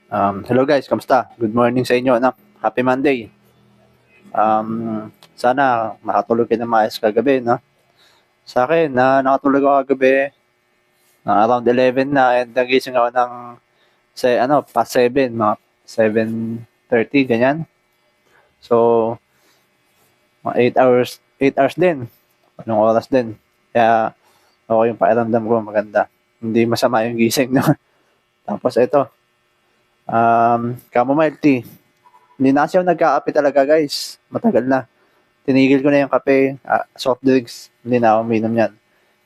Hello guys, kamusta? Good morning sa inyo, no? Happy Monday. Sana makatulog kayo ng maayos kagabi, no? Sa akin, nakatulog ako kagabi, around 11 na, and nagising ako ng, past 7, mga 7:30, ganyan. So, mga 8 hours din. Anong oras din. Kaya, okay yung pakiramdam ko, maganda. Hindi masama yung gising, no? Tapos ito, chamomile tea. Hindi na kasi ako nagkakape talaga, guys. Matagal na. Tinigil ko na yung kape, soft drinks, hindi na ako uminom yan.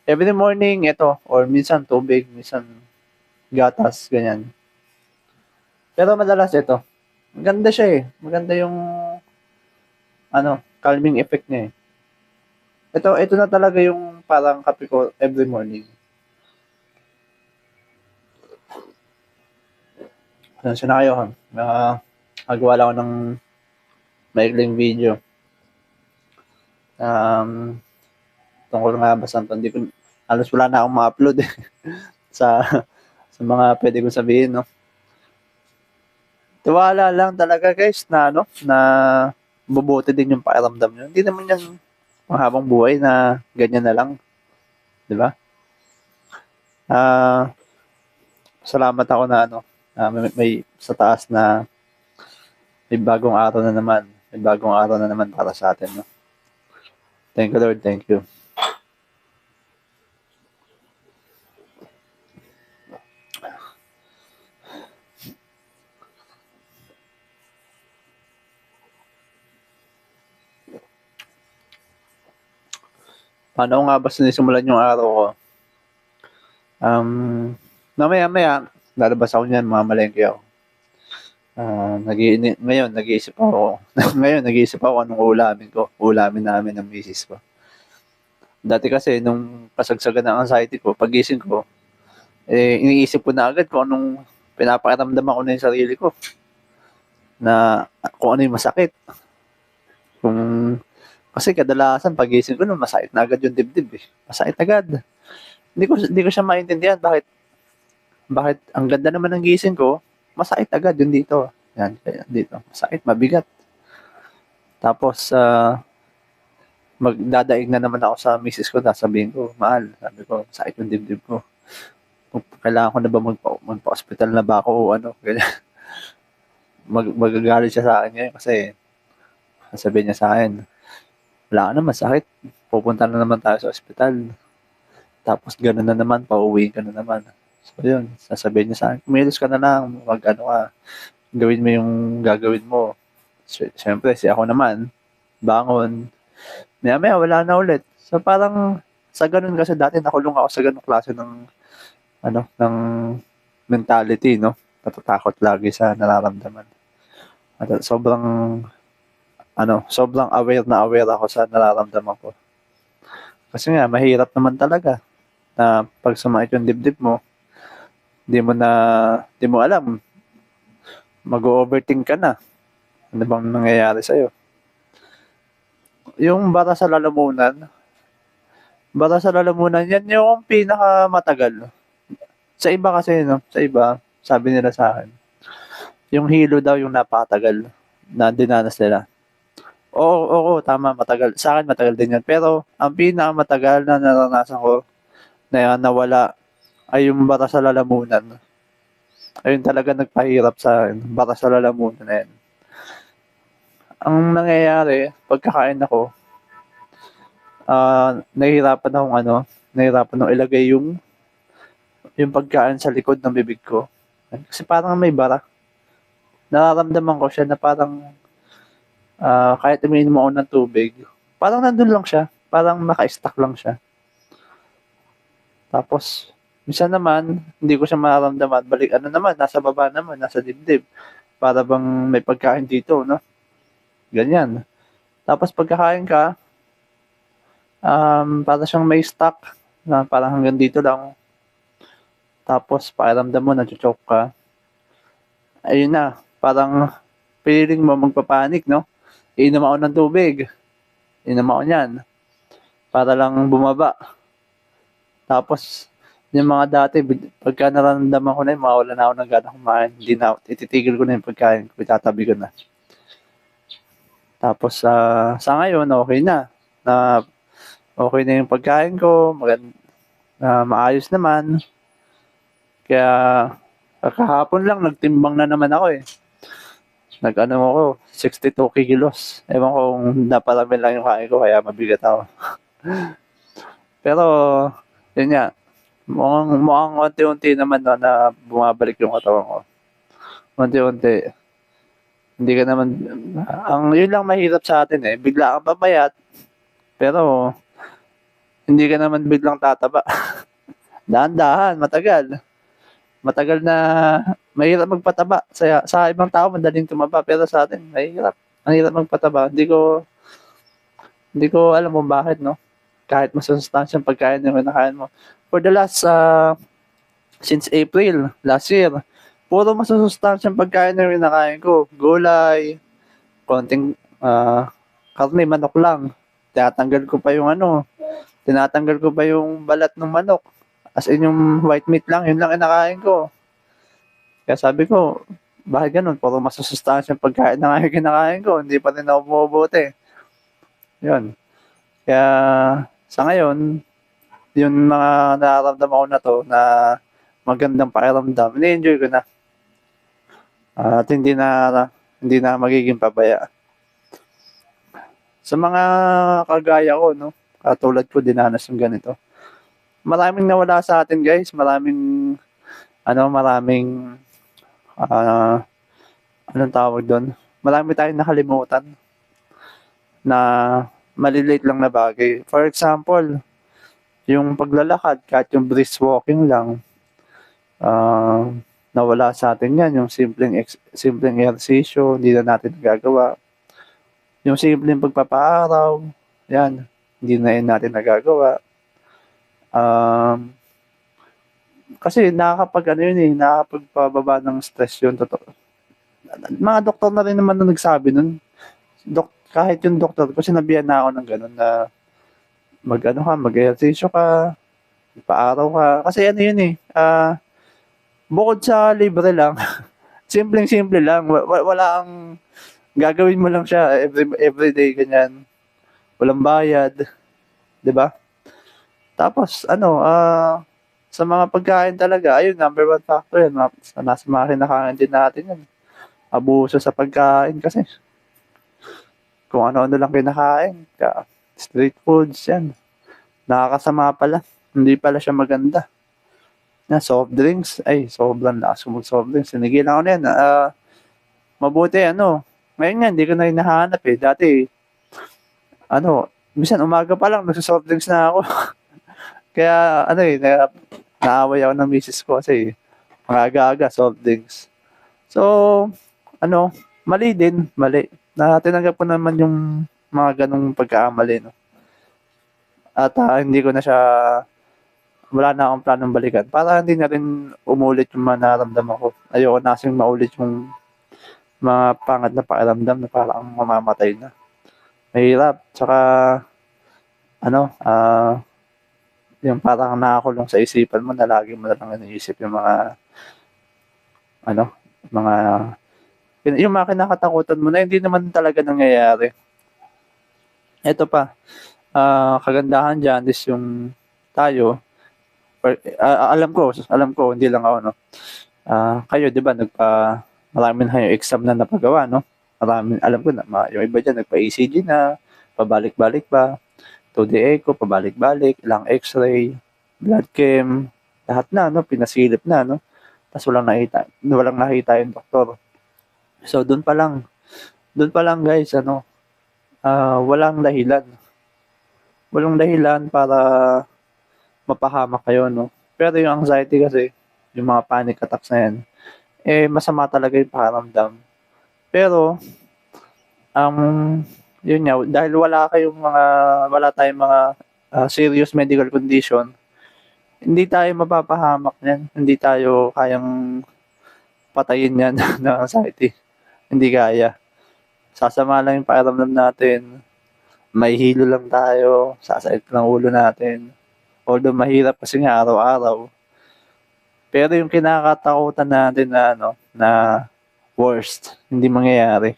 Every morning, ito, or minsan tubig, minsan gatas, ganyan. Pero madalas ito, maganda siya eh. Maganda yung, calming effect niya eh. Ito na talaga yung parang kape ko every morning. Pasensya na kayo ha. Nagawa lang ako ng maikling video. Um, Tungkol nga basta hindi ko, halos wala na akong ma-upload eh. sa sa mga pwede kong sabihin, no? Tiwala lang talaga guys na na mabuti din yung pakiramdam nyo. Hindi naman yan mahabang buhay na ganyan na lang, 'di ba? Ah, Salamat ako na may sa taas na may bagong araw na naman. May bagong araw na naman para sa atin, no? Thank you Lord, thank you. Paano ko nga ba sinisimulan yung araw ko? Mamaya-maya, lalabas ako niyan, mamalengke ako. Ngayon, nag-iisip ako. Ngayon, nag-iisip ako anong ulamin ko. Ulamin namin ng misis ko. Dati kasi, nung kasagsagan ng anxiety ko, pagising ko, iniisip ko na agad kung anong pinapakiramdaman ko na yung sarili ko. Na kung ano yung masakit. Kung, kasi kadalasan, pagising ko, masakit na agad yung dibdib eh. Masakit agad. Hindi ko siya maintindihan bakit ang ganda naman ng gising ko, masakit agad yung dito. Yan, dito. Masakit, mabigat. Tapos, magdadaig na naman ako sa misis ko, sasabihin ko, mahal, sabi ko, sakit yung dibdib ko. Kailangan ko na ba magpa-hospital na ba ako o ano, ganyan. Magagalit siya sa akin ngayon kasi sasabihin niya sa akin, wala ka naman sakit, pupunta na naman tayo sa hospital. Tapos gano'n na naman, pauwi ka na naman. So yun, sasabihin niya sa akin, kumilos ka na lang, gawin mo yung gagawin mo. Siyempre, si ako naman, bangon, maya-maya wala na ulit. So parang sa ganun kasi dati nakulong ako sa ganung klase ng mentality, no? Natatakot lagi sa nararamdaman. At sobrang aware ako sa nararamdaman ko. Kasi nga, mahirap naman talaga na pag sumakit yung dibdib mo, di mo alam, mag-overthink ka na. Ano bang nangyayari sa'yo? Yung bara sa lalamunan, yan yung pinakamatagal. Sa iba kasi, no? Sa iba, sabi nila sa akin, yung hilo daw yung napakatagal na dinanas nila. Oo, tama, matagal. Sa akin, matagal din yan. Pero, ang pinakamatagal na naranasan ko na nawala ay yung bara sa lalamunan. Ayun talaga nagpahirap sa akin, bara sa lalamunan na yan. Ang nangyayari, pagkakain ako, nahihirapan akong ilagay yung pagkain sa likod ng bibig ko. Kasi parang may bara. Nararamdaman ko siya na parang kahit umiinom ako ng tubig, parang nandun lang siya. Parang naka-stuck lang siya. Tapos, minsan naman, hindi ko siya mararamdaman. Nasa baba naman, nasa dibdib. Para bang may pagkain dito, no? Ganyan. Tapos pagkakain ka, para siyang may stuck na parang hanggang dito lang. Tapos pakiramdam mo, nacho-choke ka. Ayun na, parang feeling mo magpapanik, no? Iinom ako ng tubig. Iinom ako niyan. Para lang bumaba. Tapos, Yung mga dati, pagka nararamdaman ko na yun, mawala na ako ng gana kumain. Hindi na, ititigil ko na yung pagkain ko, itatabi ko na. Tapos, sa ngayon, okay na. Na, okay na yung pagkain ko, maayos naman. Kaya, kahapon lang, nagtimbang na naman ako eh. Nag-ano ako, 62 kilos. Ewan ko kung naparami lang yung kain ko, kaya mabigat ako. Pero, yun nga, mukhang unti-unti naman na bumabalik yung katawan ko. Unti-unti. Hindi ka naman, yun lang mahirap sa atin eh. Bigla kang papayat, pero hindi ka naman biglang tataba. Dahan-dahan, matagal. Matagal na mahirap magpataba. Sa ibang tao, madaling tumaba, pero sa atin, mahirap. Ang hirap magpataba. Hindi ko alam kung bakit, no? Kahit masustansyang pagkain yung kinakain mo. For the last, since April, last year, puro masustansyang pagkain yung kinakain ko. Gulay, konting, karne, manok lang. Tinatanggal ko pa yung balat ng manok. As in yung white meat lang, yun lang kinakain ko. Kaya sabi ko, bakit ganun? Puro masusustansyang pagkain na nga yung kinakain ko. Hindi pa rin ako bumubuti. Yun. Kaya sa ngayon, yung mga nararamdaman ko na to na magandang pakiramdam, ini-enjoy ko na. At hindi na magiging pabaya. Sa mga kagaya ko, no, katulad ko, dinanas yung ganito. Maraming nawala sa atin, guys. Maraming anong tawag doon? Marami tayong nakalimutan na maliliit lang na bagay. For example, yung paglalakad, kahit yung brisk walking lang, nawala sa atin yan. Yung simpleng ehersisyo, hindi na natin nagagawa. Yung simpleng pagpapaaraw, yan, hindi na yun natin nagagawa. Kasi nakakapagpababa ng stress yun, totoo. Mga doktor na rin naman na nagsabi nun. Kahit yung doktor ko, sinabihan na ako ng gano'n na mag-ehersisyo ka, paaraw ka. Kasi ano yun eh, bukod sa libre lang, simpleng-simple lang, wala ang gagawin mo lang siya everyday ganyan. Walang bayad, 'di ba? Tapos sa mga pagkain talaga, ayun, number one factor yan. Nasa mga kinakain din natin yan. Abuso sa pagkain kasi. Kung ano-ano lang kinakain. Street foods yan. Nakakasama pala. Hindi pala siya maganda. Soft drinks. Ay, sobrang lakas ko mag-soft drinks. Sinigilan ko na yan. Mabuti, ngayon nga, hindi ko na hinahanap eh. Dati, minsan umaga pa lang, nagsa-soft drinks na ako. Kaya, naaway ako ng misis ko kasi mga aga-aga, soft drinks. So, mali din, mali. Tinanggap ko naman yung mga ganong pagkakamali, no? At hindi ko na siya, wala na akong planong balikan. Para hindi na rin umulit yung mga naramdaman ko. Ayoko na kasing maulit yung mga pangat na pakiramdam na parang mamamatay na. Mahirap. Tsaka, yung parang nakakulong sa isipan mo na lagi mo na lang iniisip yung yung mga kinakatakutan mo na hindi naman talaga nangyayari. Ito pa, kagandahan dyan is yung tayo, alam ko, hindi lang ako, no? Kayo, di ba, marami na yung exam na napagawa, no? Alam ko na, yung iba dyan, nagpa-ECG na, pabalik-balik pa, 2D echo, pabalik-balik, ilang x-ray, blood chem, lahat na, no? Pinasilip na, no? Tapos walang nakita yung doktor. So, doon pa lang guys, walang dahilan. Walang dahilan para mapahamak kayo, no? Pero yung anxiety kasi, yung mga panic attacks na yan, masama talaga yung pakiramdam. Pero, yun nga, dahil wala tayong mga serious medical condition, hindi tayo mapapahamak yan. Hindi tayo kayang patayin yan ng anxiety. Hindi kaya. Sasama lang yung pakiramdam natin. May hilo lang tayo. Sasakit ng ulo natin. Although mahirap kasi nga araw-araw. Pero yung kinakatakutan natin na ano, na worst, hindi mangyayari.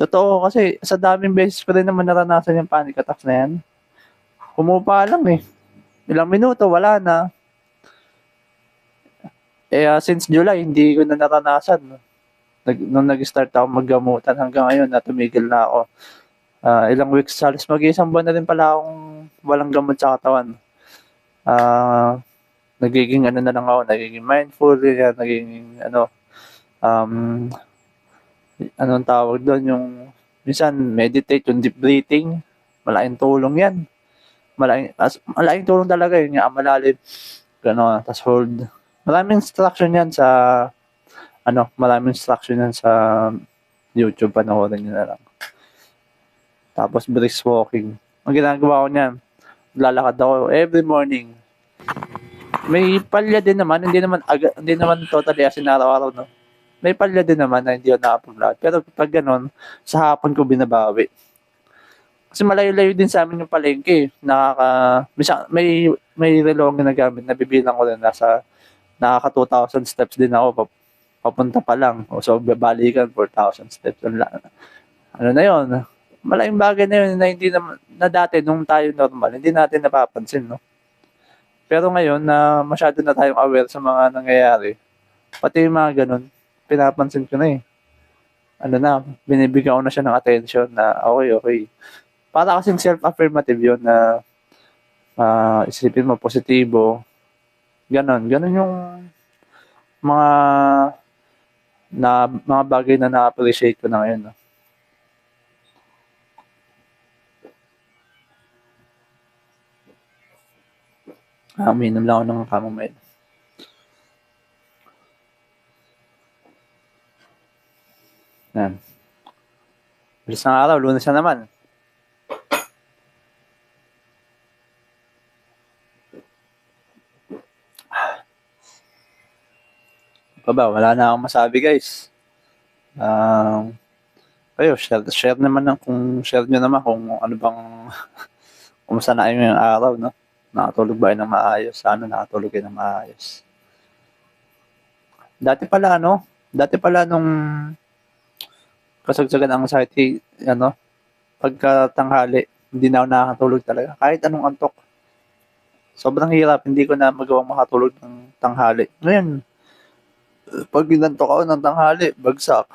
Totoo kasi sa daming beses ko rin naman naranasan yung panic attacks na yan. Humupa lang eh. Ilang minuto, wala na. Since July, hindi ko na naranasan. Nung nag-start ako maggamutan hanggang ngayon na tumigil na ako. Ilang weeks, halos mag-isang buwan na rin pala akong walang gamot sa katawan. Nagiging ano na lang ako, nagiging mindful, yan, nagiging um, anong tawag doon, yung minsan meditate, yung deep breathing, malaking tulong yan. Malaking tulong talaga yun, nga malalim, gano'n, tas hold. Maraming instruction yan sa, maraming instruction yan sa YouTube, panoorin nyo na lang. Tapos brisk walking. Ang ginagawa ko niyan, lalakad ako every morning. May palya din naman, hindi naman totally as in araw-araw, no. May palya din naman na hindi ako nakapaglalakad. Pero pag gano'n, sa hapon ko binabawi. Kasi malayo-layo din sa amin yung palengke. May relo na gamit, nabibilang ko rin, nakaka 2,000 steps din ako, papunta pa lang. So, babalikan 4,000 steps. Ano na yun? Malaking bagay na yun na dati nung tayo normal, hindi natin napapansin, no? Pero ngayon na masyado na tayong aware sa mga nangyayari, pati yung mga ganun, pinapansin ko na eh. Binibigyan ko na siya ng attention na okay. Para kasing self-affirmative yun na isipin mo positibo. Ganon yung mga mga bagay na na-appreciate ko na ngayon. No? Uminom lang ako ng chamomile. Yan. Bilis ng araw, Lunes na naman. Wala na akong masabi, guys. Kayo, share naman share nyo naman kung ano bang kumusta na yung araw, no? Nakatulog ba kayo ng maayos? Sana nakatulog kayo ng maayos. Dati pala nung kasagsagan ng anxiety, pagkatanghali, hindi na ako nakakatulog talaga. Kahit anong antok. Sobrang hirap, hindi ko na magawang makatulog ng tanghali. Ngayon, pag ginantok ako ng tanghali, bagsak.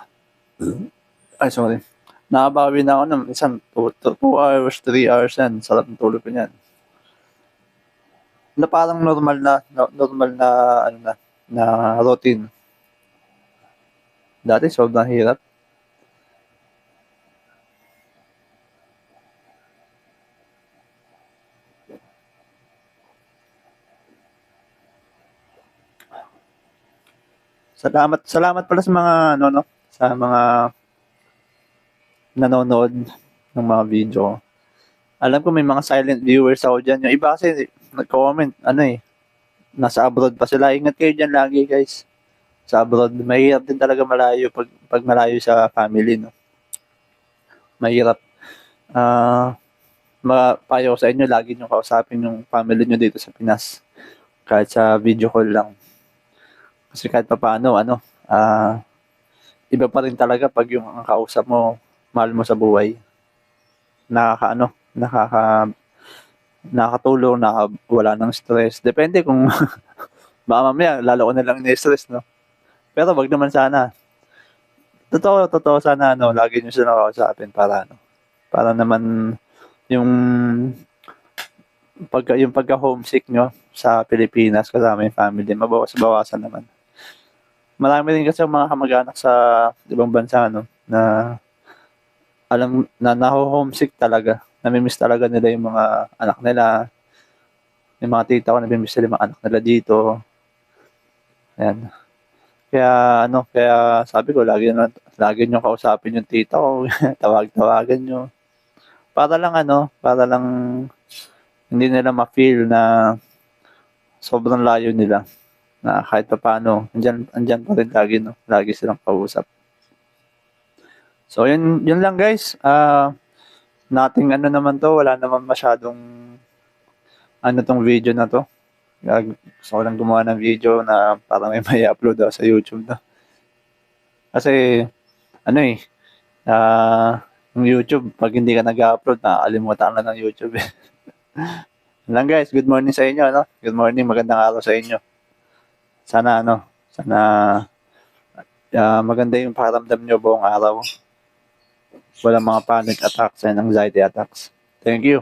Ay, sorry. Nakabawi na ako ng isang 2 hours, 3 hours yan. Sarap ng tulog ko yan. Na parang normal na routine. Dati sobrang hirap. Salamat pala sa mga sa mga nanonood ng mga video. Alam ko may mga silent viewers ako dyan. Yung iba kasi nag-comment, nasa abroad pa sila. Ingat kayo dyan lagi, guys. Sa abroad, mahirap din talaga malayo pag malayo sa family, no? Mahirap. Payo ko sa inyo, lagi nyo kausapin yung family nyo dito sa Pinas. Kahit sa video call lang. Kasi kahit pa paano, iba pa rin talaga pag yung ang kausap mo, mahal mo sa buhay. Nakakatulong, wala ng stress. Depende kung baka mamaya, lalo ko na lang ni-stress, no? Pero wag naman sana. Totoo sana, lagi nyo sila nakausapin para naman yung pagka-homesick nyo sa Pilipinas kasama yung family, mabawasan naman. Marami rin kasi mga kamag-anak sa ibang bansa, na alam na naho-homesick talaga. Nami-miss talaga nila yung mga anak nila. Yung mga tita ko, nami-miss nila yung mga anak nila dito. Ayan. Kaya sabi ko, lagi nyo kausapin yung tita ko. Tawagan nyo. Para lang hindi nila ma-feel na sobrang layo nila. Na kahit pa paano, andyan pa rin lagi, lagi silang kausap. So, yun lang, guys. Nating naman to, wala naman masyadong tong video na to. Gusto ko lang gumawa ng video na para may upload daw sa YouTube na. Kasi, ano eh, yung YouTube, pag hindi ka nag-upload, nakakalimutan ka ng YouTube eh. Yun lang guys, good morning sa inyo, no? Good morning, magandang araw sa inyo. Sana maganda yung pakiramdam nyo buong araw. Walang mga panic attacks and anxiety attacks. Thank you.